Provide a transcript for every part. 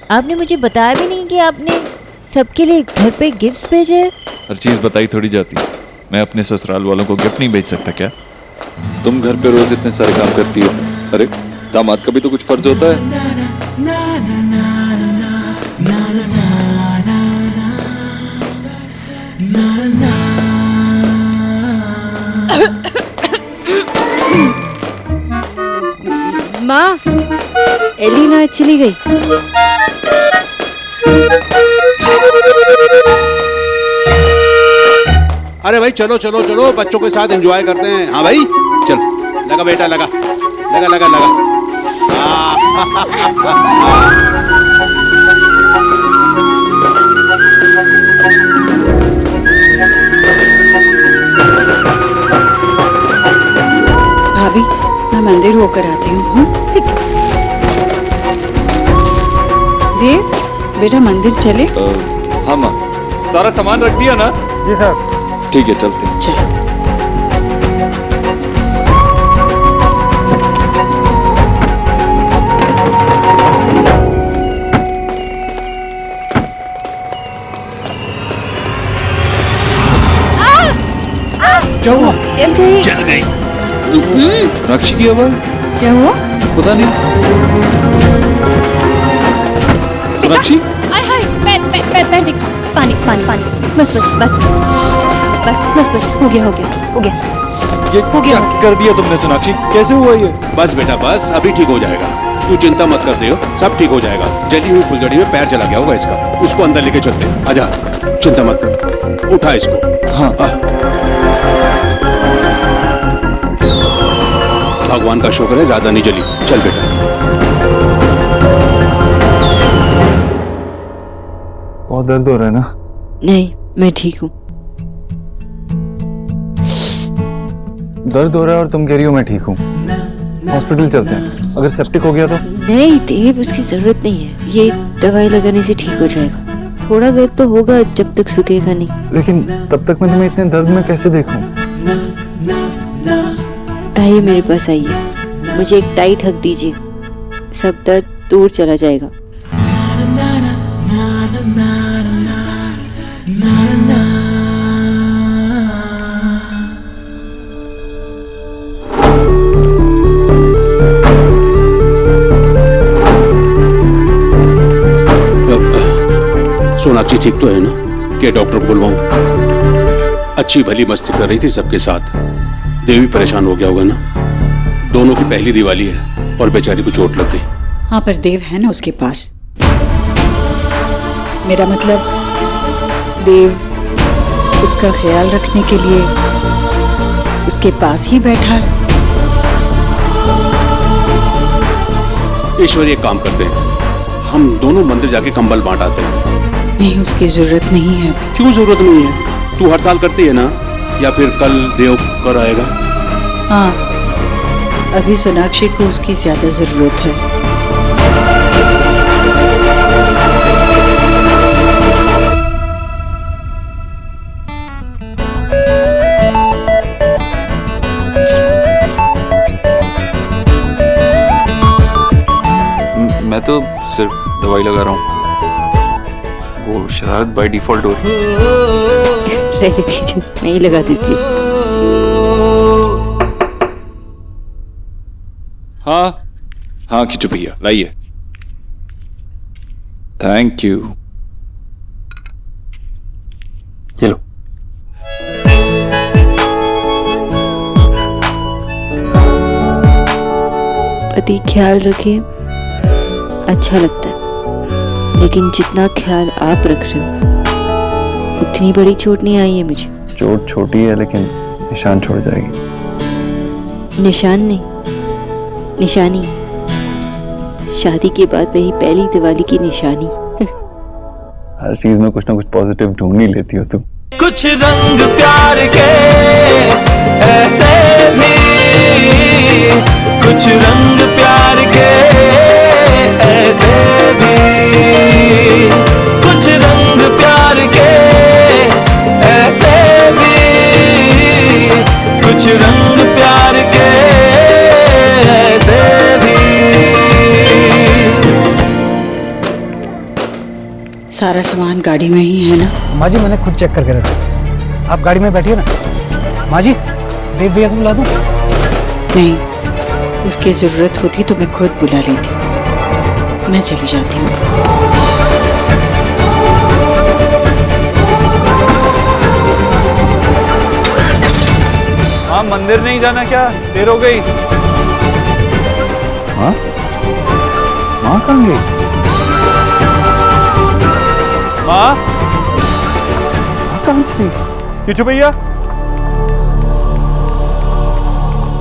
आपने मुझे बताया भी नहीं कि आपने सबके लिए घर पे गिफ्ट्स भेजे। हर चीज बताई थोड़ी जाती। मैं अपने ससुराल वालों को गिफ्ट नहीं भेज सकता क्या? तुम घर पे रोज इतने सारे काम करती हो, अरे दामाद का भी तो कुछ फर्ज होता है। माँ, एलिना चली गई। अरे भाई चलो चलो चलो, बच्चों के साथ एंजॉय करते हैं। हाँ भाई चलो, लगा बेटा लगा लगा लगा लगा। भाभी, मैं मंदिर होकर आती हूँ। ठीक है। देव, बेटा मंदिर चले? हाँ माँ, सारा सामान रख दिया ना? जी सर। ठीक है चलते हैं। चलो। क्या हुआ? चल गई। चल गई। साक्षी की आवाज? क्या हुआ? पता नहीं। साक्षी? हाय हाय, पैर देख। पानी पानी पानी। बस बस बस बस बस बस, हो गया हो गया हो गया। ये हो गया, क्या हो गया। कर दिया तुमने सोनाक्षी? कैसे हुआ ये? बस बेटा बस, अभी ठीक हो जाएगा। तू चिंता मत कर दियो, सब ठीक हो जाएगा। जली हुई फुलझड़ी में पैर चला गया होगा इसका, उसको अंदर लेके चलते हैं। आजा, चिंता मत कर, उठा इसको। हाँ। भगवान का शुक्र है ज्यादा नहीं जली। चल बेटा। बहुत दर्द हो रहा है ना? नहीं, मैं ठीक हूँ। दर्द हो रहा है और तुम कह रही हो मैं ठीक हूँ। हॉस्पिटल चलते हैं, अगर सेप्टिक हो गया तो? नहीं देव, उसकी जरूरत नहीं है। ये दवाई लगाने से ठीक हो जाएगा। थोड़ा दर्द तो होगा जब तक सूखेगा नहीं। लेकिन तब तक मैं तुम्हें इतने दर्द में कैसे देखूं? आइए मेरे पास आइए, मुझे एक टाइट हक दीजिए, सब दर्द दूर चला जाएगा। सोनाक्षी ठीक तो है ना? क्या डॉक्टर को बुलवाऊं? अच्छी भली मस्ती कर रही थी सबके साथ। देवी परेशान हो गया होगा ना? दोनों की पहली दिवाली है और बेचारी को चोट लग गई। हाँ, पर देव है ना उसके पास। मेरा मतलब, देव उसका ख्याल रखने के लिए उसके पास ही बैठा है। ईश्वर एक काम करते हैं, हम दोनों मंदिर जाके कंबल बांट आते हैं। नहीं, उसकी जरूरत नहीं है। क्यों जरूरत नहीं है? तू हर साल करती है ना? या फिर कल देव कर आएगा? हाँ, अभी सोनाक्षी को उसकी ज्यादा जरूरत है। मैं तो सिर्फ दवाई लगा रहा हूँ, वो शरारत बाय डिफॉल्ट हो रही है। रहने दीजिए, मैं ही लगा देती हूँ। हाँ हाँ खिंचू भैया लाइए। Thank you. चलो। पति ख्याल रखे, अच्छा लगता है, लेकिन जितना ख्याल आप रख रहे हो उतनी बड़ी चोट नहीं आई है मुझे। चोट छोटी है लेकिन निशान छोड़ जाएगी। निशान नहीं, निशानी। शादी के बाद मेरी पहली दिवाली की निशानी। हर चीज में कुछ ना कुछ पॉजिटिव ढूंढ ही लेती हो तुम। कुछ रंग प्यार के ऐसे भी, कुछ रंग प्यार के ऐसे भी, कुछ रंग प्यार के ऐसे भी, कुछ रंग प्यार के ऐसे भी। सारा सामान गाड़ी में ही है ना? माँ जी मैंने खुद चेक करके रखा। आप गाड़ी में बैठिए ना। माँ जी देव भैया को बुला दूं? नहीं, उसकी जरूरत होती तो मैं खुद बुला लेती। मैं चली जाती हूँ। हाँ, मंदिर नहीं जाना क्या? देर हो गई। हाँ, माँ कहाँ गई? माँ कहाँ थी? किचू भैया,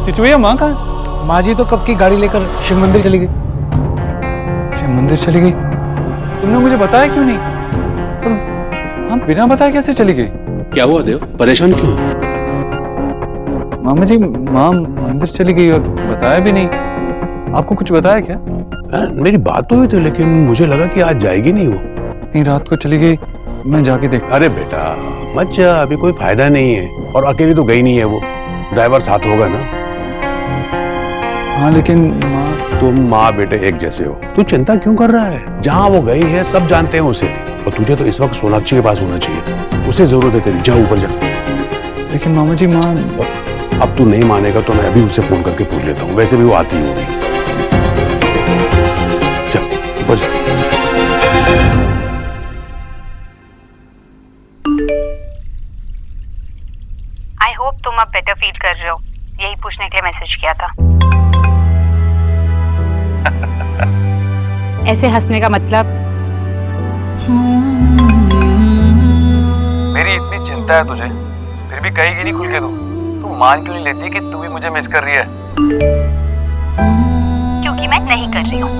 किचू भैया, माँ कहाँ? माँ जी तो कब की गाड़ी लेकर शिव मंदिर चली गई। शिव मंदिर चली गई? तुमने मुझे बताया क्यों नहीं? तुम हाँ, बिना बताए कैसे चली गई? क्या हुआ देव, परेशान क्यों? मामा जी, माँ मंदिर चली गई और बताया भी नहीं। आपको कुछ बताया क्या? मेरी बात तो हुई थी, लेकिन मुझे लगा कि आज जाएगी नहीं वो। नहीं, रात को चली गई, मैं जाके देख। अरे बेटा मत जा, अभी कोई फायदा नहीं है। और अकेली तो गई नहीं है वो, ड्राइवर साथ होगा ना। हाँ, लेकिन माँ। तुम माँ बेटे एक जैसे हो, तू चिंता क्यों कर रहा है? जहाँ वो गई है सब जानते हैं उसे, और तुझे तो इस वक्त सोनाक्षी के पास होना चाहिए। उसे जरूरत है तेरी, जा ऊपर जा। लेकिन मामा जी, माँ। अब तू नहीं मानेगा तो मैं अभी उसे फोन करके पूछ लेता हूँ, वैसे भी वो आती होगी। जा ऊपर जा। आई होप तुम अब बेटर फील कर रहे हो, यही पूछने के लिए मैसेज किया था। ऐसे हंसने का मतलब? मेरी इतनी चिंता है तुझे, फिर भी कहेगी नहीं खुल के तू मान क्यों नहीं लेती कि तू भी मुझे मिस कर रही है? क्योंकि मैं नहीं कर रही हूँ।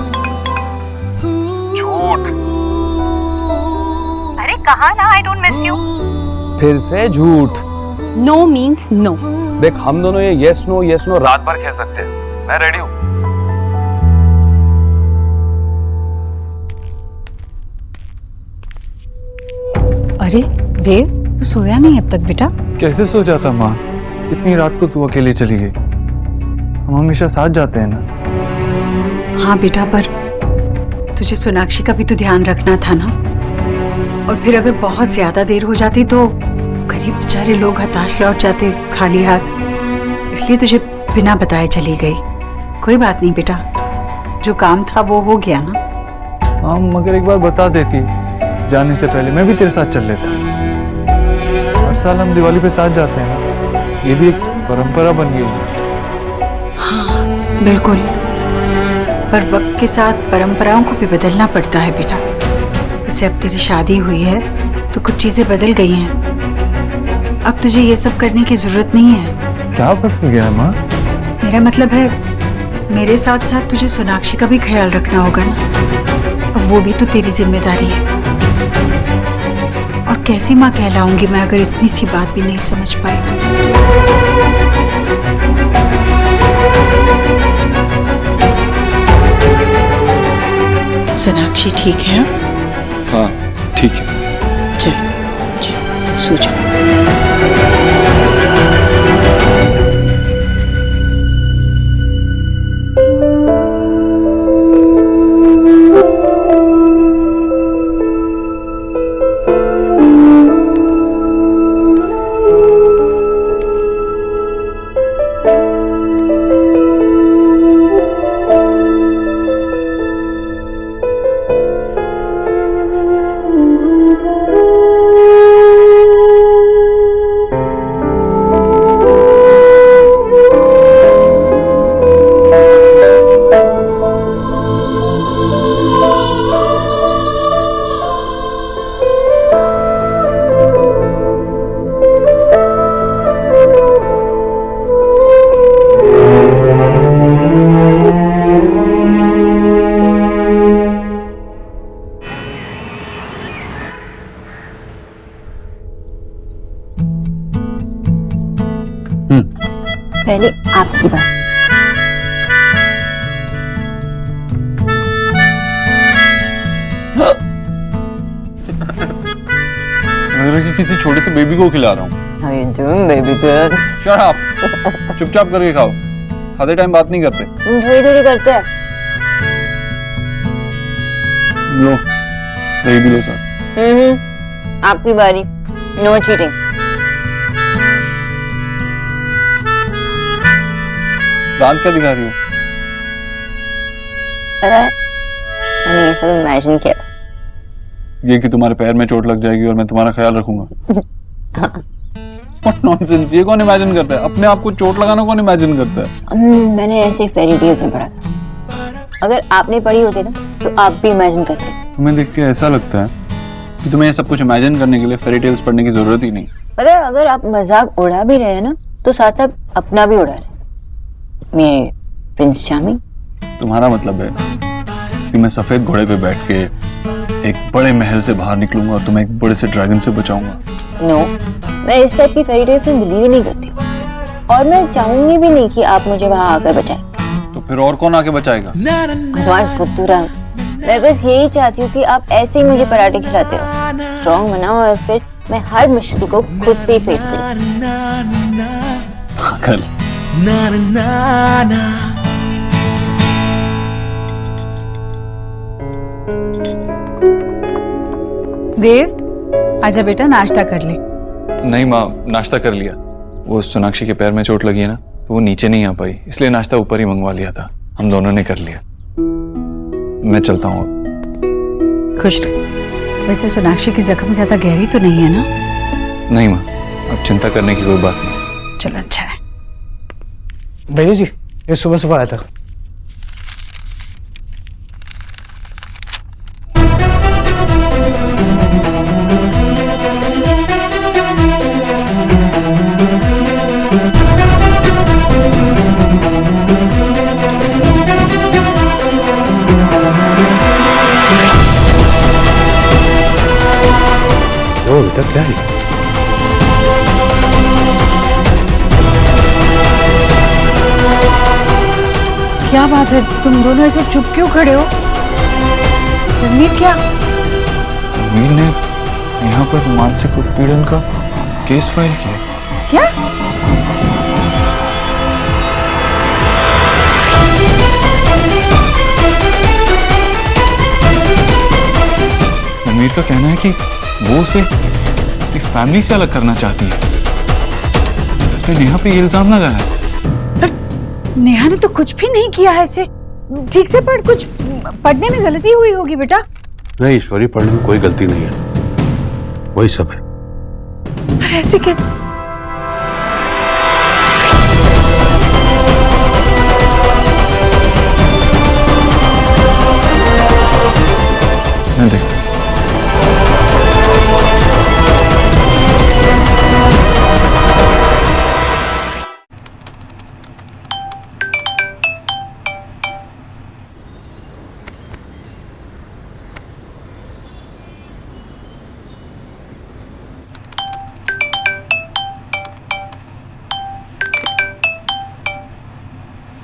झूठ। अरे कहा ना आई डोंट मिस यू। फिर से झूठ। No means no. देख, हम दोनों ये यस नो रात भर खेल सकते हैं। मैं रेडी हूँ। अरे देव, तू सोया नहीं अब तक बेटा? कैसे सो जाता माँ? इतनी रात को तू अकेली चली गई। हम हमेशा साथ जाते हैं ना। हाँ बेटा, पर तुझे सोनाक्षी का भी तो ध्यान रखना था ना। और फिर अगर बहुत ज्यादा देर हो जाती तो गरीब बेचारे लोग हताश लौट जाते खाली हाथ। इसलिए तुझे बिना बताए चली गई। कोई बात नहीं बेटा, जो काम था वो हो गया ना। हाँ, मगर एक बार बता देती जाने से पहले, मैं भी तेरे साथ चल लेता। हर साल हम दिवाली पे साथ जाते हैं ना, ये भी एक परंपरा बन गई है। हाँ बिल्कुल, पर वक्त के साथ परंपराओं को भी बदलना पड़ता है बेटा। इससे अब तेरी शादी हुई है तो कुछ चीजें बदल गई हैं। अब तुझे ये सब करने की जरूरत नहीं है। क्या बदल गया है माँ? मेरा मतलब है, मेरे साथ साथ तुझे सोनाक्षी का भी ख्याल रखना होगा ना। अब वो भी तो तेरी जिम्मेदारी है। और कैसी माँ कहलाऊंगी मैं अगर इतनी सी बात भी नहीं समझ पाई तो। सोनाक्षी ठीक है? हाँ ठीक है। चल चल सो जा। पहले आपकी बात। लग कि किसी छोटे से बेबी को खिला रहा हूँ। How you doing, baby girl? Shut up! चुपचाप करके खाओ, खाते टाइम बात नहीं करते। थोड़ी थोड़ी करते हैं। लो, दही भी लो सर। आपकी बारी। No cheating. दांत क्या दिखा रही हो? मैंने ये सब इमेजिन किया था। ये कि तुम्हारे पैर में चोट लग जाएगी और मैं तुम्हारा ख्याल रखूंगा। What nonsense, ये कौन इमेजिन करता है? अपने आप को चोट लगाना कौन इमेजिन करता है? मैंने ऐसे फेरी टेल्स में पढ़ा था। अगर आपने पढ़ी होती ना तो आप भी इमेजिन करते। तुम्हें देख के ऐसा लगता है कि तुम्हें ये सब कुछ इमेजिन करने के लिए फेरी टेल्स पढ़ने की जरूरत ही नहीं। पता है, अगर आप मजाक उड़ा भी रहे हैं ना तो साथ साथ अपना भी उड़ा रहे। मेरे प्रिंस चार्मिंग। तुम्हारा मतलब है कि मैं सफेद घोड़े पे बैठ के एक बड़े महल से बाहर निकलूंगा और तुम्हें एक बड़े से ड्रैगन से बचाऊंगा? नो, मैं इस टाइप की फेरी टेल्स में बिलीव ही नहीं करती और मैं चाहूंगी भी नहीं कि आप मुझे वहां आकर बचाएं। तो फिर और कौन आके बचाएगा? भगवान फुतुरा। मैं बस यही चाहती हूँ कि आप ऐसे ही मुझे पराठे खिलाते रहो, स्ट्रॉन्ग बनाओ और फिर मैं हर मुश्किल को खुद से ही फेस करूँ। पागल। देव, आजा बेटा, नाश्ता कर ले। नहीं माँ, नाश्ता कर लिया। वो सोनाक्षी के पैर में चोट लगी है ना, तो वो नीचे नहीं आ पाई, इसलिए नाश्ता ऊपर ही मंगवा लिया था। हम दोनों ने कर लिया। मैं चलता हूँ। खुश रह। वैसे सोनाक्षी की जख्म ज्यादा गहरी तो नहीं है ना? नहीं माँ, अब चिंता करने की कोई बात नहीं। चलो, अच्छा है। भैया जी, ये सुबह सुबह आया था। ओ बेटा, क्या है? क्या बात है, तुम दोनों ऐसे चुप क्यों खड़े हो? रणवीर, क्या? रणवीर ने यहाँ पर मानसिक उत्पीड़न का केस फाइल किया। क्या? रणवीर का कहना है कि वो उसे उसकी फैमिली से अलग करना चाहती है। उसने नेहा पे ये इल्जाम लगाया है। नेहा ने तो कुछ भी नहीं किया है। ऐसे ठीक से पढ़, कुछ पढ़ने में गलती हुई होगी बेटा। नहीं ईश्वरी, पढ़ने में कोई गलती नहीं है, वही सब है। पर ऐसे कैसे? मैं देख।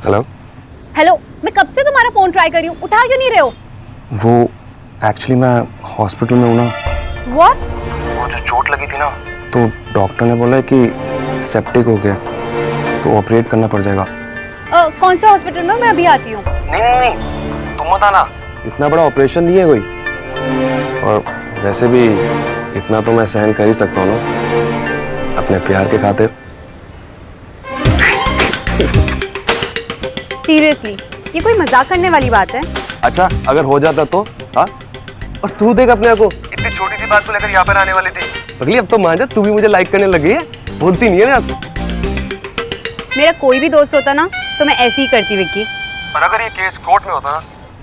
हेलो हेलो, मैं कब से तुम्हारा फोन ट्राई कर रही हूँ, उठा क्यों नहीं रहे हो? वो एक्चुअली मैं हॉस्पिटल में हूँ ना। What? वो जो चोट लगी थी ना, तो डॉक्टर ने बोला है कि सेप्टिक हो गया, तो ऑपरेट करना पड़ जाएगा। कौन से हॉस्पिटल में? मैं अभी आती हूँ। नहीं, तुम मत आना। इतना बड़ा ऑपरेशन नहीं है कोई, और वैसे भी इतना तो मैं सहन कर ही सकता हूँ ना, अपने प्यार के खातिर। सीरियसली, ये कोई मजाक करने वाली बात है? अच्छा, अगर हो जाता तो? हाँ, और तू देख अपने आप को, इतनी छोटी सी बात को लेकर यहाँ पर आने वाली थी। अगली अब तो मान जा, तू भी मुझे लाइक करने लगी है, बोलती नहीं है ना। मेरा कोई भी दोस्त होता ना तो मैं ऐसे ही करती विक्की। और अगर ये केस कोर्ट में होता ना,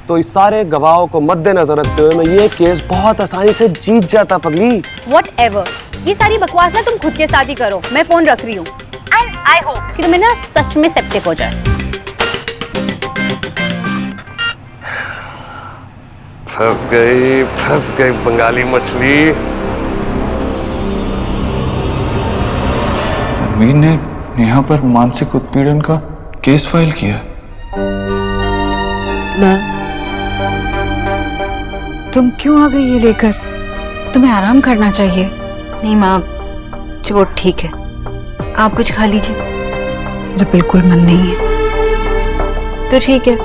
तो इस सारे गवाहों को मद्देनजर रखते हुए मैं ये केस बहुत आसानी से जीत जाता पगली। Whatever, ये सारी बकवास ना तुम खुद के साथ ही करो। मैं फोन रख रही हूँ। एंड आई होप कि तुम्हें ना सच में सेप्टिक हो जाए। फंस गई बंगाली मछली। रणवीर ने नेहा पर मानसिक उत्पीड़न का केस फाइल किया। माँ, तुम क्यों आ गई ये लेकर? तुम्हें आराम करना चाहिए। नहीं माँ, चोट ठीक है, आप कुछ खा लीजिए। मेरा बिल्कुल मन नहीं है। तो ठीक है,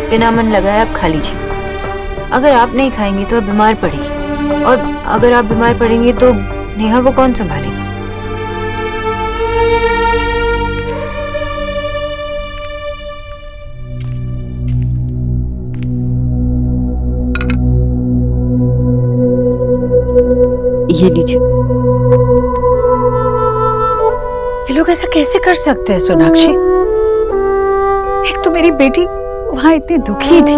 बिना मन लगाए आप खा लीजिए। अगर आप नहीं खाएंगी तो आप बीमार पड़ेगी। और अगर आप बीमार पड़ेंगे तो नेहा को कौन संभालेगा? ये लीजिए। ये लोग ऐसा कैसे कर सकते हैं सोनाक्षी? एक तो मेरी बेटी वहां इतनी दुखी थी,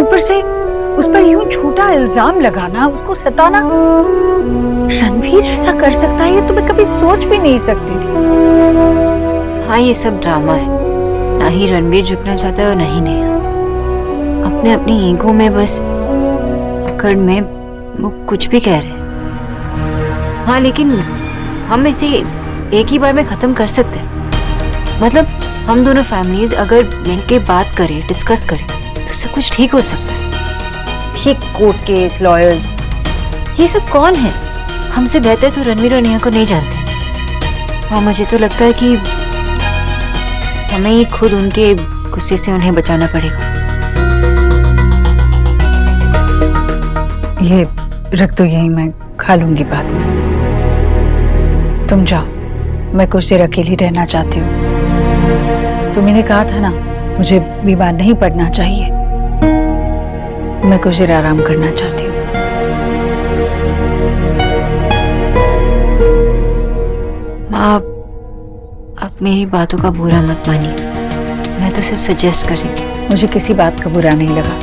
ऊपर से उस पर यूं झूठा इल्जाम लगाना, उसको सताना। रणवीर ऐसा कर सकता है ये तो मैं कभी सोच भी नहीं सकती थी। हाँ, ये सब ड्रामा है। ना ही रणवीर झुकना चाहता है और ना ही नेहा। अपने अपनी ईगो में बस अकड़ में वो कुछ भी कह रहे हैं। हाँ, लेकिन हम इसे एक ही बार में खत्म कर सकते हैं। मतलब हम दोनों फैमिलीज अगर मिलके बात करें, डिस्कस करें तो सब कुछ ठीक हो सकता है। ये कोर्ट केस, लॉयर्स, ये सब कौन है? हमसे बेहतर तो रणवीर और नेहा को नहीं जानते। हाँ, मुझे तो लगता है कि हमें ही खुद उनके गुस्से से उन्हें बचाना पड़ेगा। ये रख दो यहीं, मैं खा लूंगी बाद में। तुम जाओ, मैं कुछ देर अकेली रहना चाहती हूँ। तुमने कहा था ना मुझे बीमार नहीं पड़ना चाहिए। मैं कुछ देर आराम करना चाहती हूँ। माँ, आप मेरी बातों का बुरा मत मानिए। मैं तो सिर्फ सजेस्ट कर रही थी। मुझे किसी बात का बुरा नहीं लगा।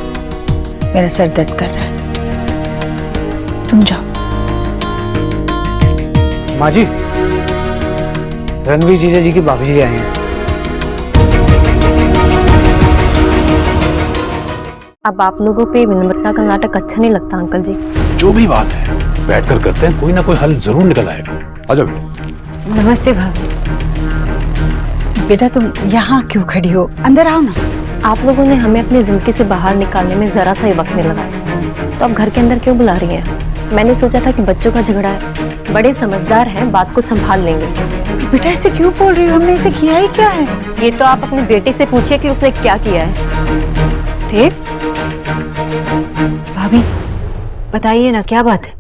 मेरा सर दर्द कर रहा है। तुम जाओ। माँ जी, रणवीर जीजा जी की भाभी जी आए हैं। अब आप लोगों पे विनम्रता का नाटक अच्छा नहीं लगता अंकल जी? जो भी बात है बैठकर करते हैं, कोई ना कोई हल जरूर निकल आएगा। आजा बेटा। नमस्ते भाभी। बेटा तुम यहाँ क्यों खड़ी हो? अंदर आओ ना। आप लोगों ने हमें अपनी जिंदगी से बाहर निकालने में जरा सा ही वक्त नहीं लगाया, तो आप घर के अंदर क्यों बुला रही हैं? मैंने सोचा था कि बच्चों का झगड़ा है, बड़े समझदार हैं, बात को संभाल लेंगे। बेटा ऐसे क्यों बोल रही हो? हमने इसे किया ही क्या है? ये तो आप अपनी बेटी से पूछिए कि उसने क्या किया है। देव, भाभी बताइए ना, क्या बात है?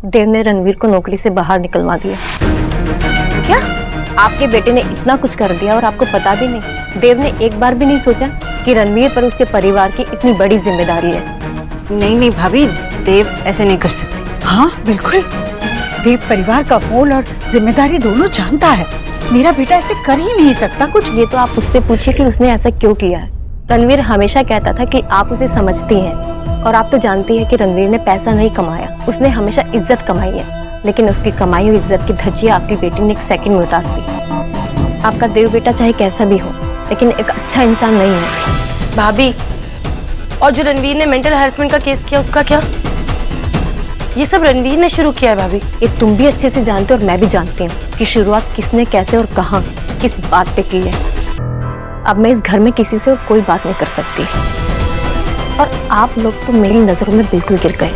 देव ने रणवीर को नौकरी से बाहर निकलवा दिया। क्या? आपके बेटे ने इतना कुछ कर दिया और आपको पता भी नहीं। देव ने एक बार भी नहीं सोचा कि रणवीर पर उसके परिवार की इतनी बड़ी जिम्मेदारी है। नहीं नहीं भाभी, देव ऐसे नहीं कर सकते। हाँ बिल्कुल, देव परिवार का मोल और जिम्मेदारी दोनों जानता है। मेरा बेटा ऐसे कर ही नहीं सकता कुछ। ये तो आप उससे पूछिए कि उसने ऐसा क्यों किया है। रणवीर हमेशा कहता था कि आप उसे समझती हैं, और आप तो जानती हैं कि रणवीर ने पैसा नहीं कमाया, उसने हमेशा इज्जत कमाई है। लेकिन उसकी कमाई हुई इज्जत की धज्जियां आपकी बेटी ने एक सेकंड में उतार दी। आपका देव बेटा चाहे कैसा भी हो, लेकिन एक अच्छा इंसान नहीं है। भाभी, और जो रणवीर ने मेंटल हैरेसमेंट का केस किया, उसका क्या? ये सब रणवीर ने शुरू किया है भाभी। ये तुम भी अच्छे से जानते हो और मैं भी जानती हूँ कि शुरुआत किसने, कैसे और कहाँ, किस बात पे की है। अब मैं इस घर में किसी से कोई बात नहीं कर सकती, और आप लोग तो मेरी नजरों में बिल्कुल गिर गए।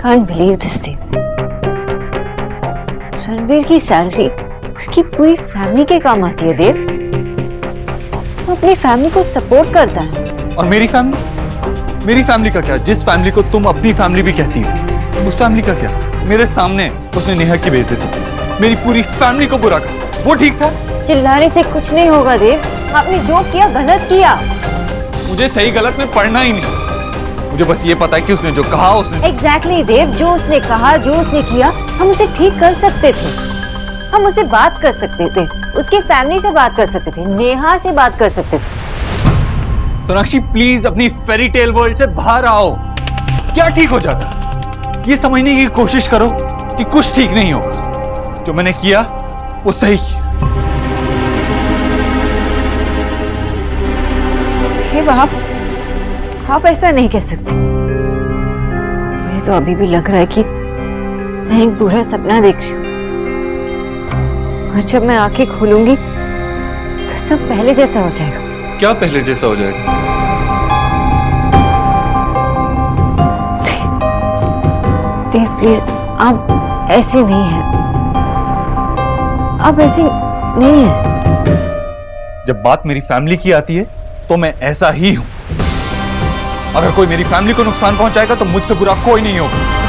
Can't believe this thing. Ranveer की सैलरी उसकी पूरी फैमिली के काम आती है। देव, वो अपनी फैमिली को सपोर्ट करता है। और मेरी फैमिली का क्या? जिस फैमिली को तुम अपनी फैमिली भी कहती हो, उस फैमिली का क्या? मेरे सामने उसने नेहा की बेइज्जती की, मेरी पूरी फैमिली को बुरा कहा। वो ठीक था? चिल्लाने से कुछ नहीं होगा देव। आपने जो किया गलत किया। मुझे सही गलत में पढ़ना ही नहीं, मुझे बस ये पता है कि उसने जो कहा उसने। Exactly, देव, जो उसने कहा, जो उसने किया, हम उसे ठीक कर सकते थे। हम उससे बात कर सकते थे, उसकी फैमिली से बात कर सकते थे, नेहा से बात कर सकते थे। सोनाक्षी प्लीज अपनी फेरी टेल वर्ल्ड से बाहर आओ। क्या ठीक हो जाता? ये समझने की कोशिश करो कि कुछ ठीक नहीं होगा। जो मैंने किया वो सही किया। देव, आप ऐसा नहीं कह सकते। मुझे तो अभी भी लग रहा है कि मैं एक बुरा सपना देख रही हूँ, और जब मैं आंखें खोलूंगी तो सब पहले जैसा हो जाएगा। क्या पहले जैसा हो जाएगा? देव प्लीज, आप ऐसे नहीं हैं। आप ऐसी नहीं है। जब बात मेरी फैमिली की आती है तो मैं ऐसा ही हूं। अगर कोई मेरी फैमिली को नुकसान पहुंचाएगा तो मुझसे बुरा कोई नहीं होगा।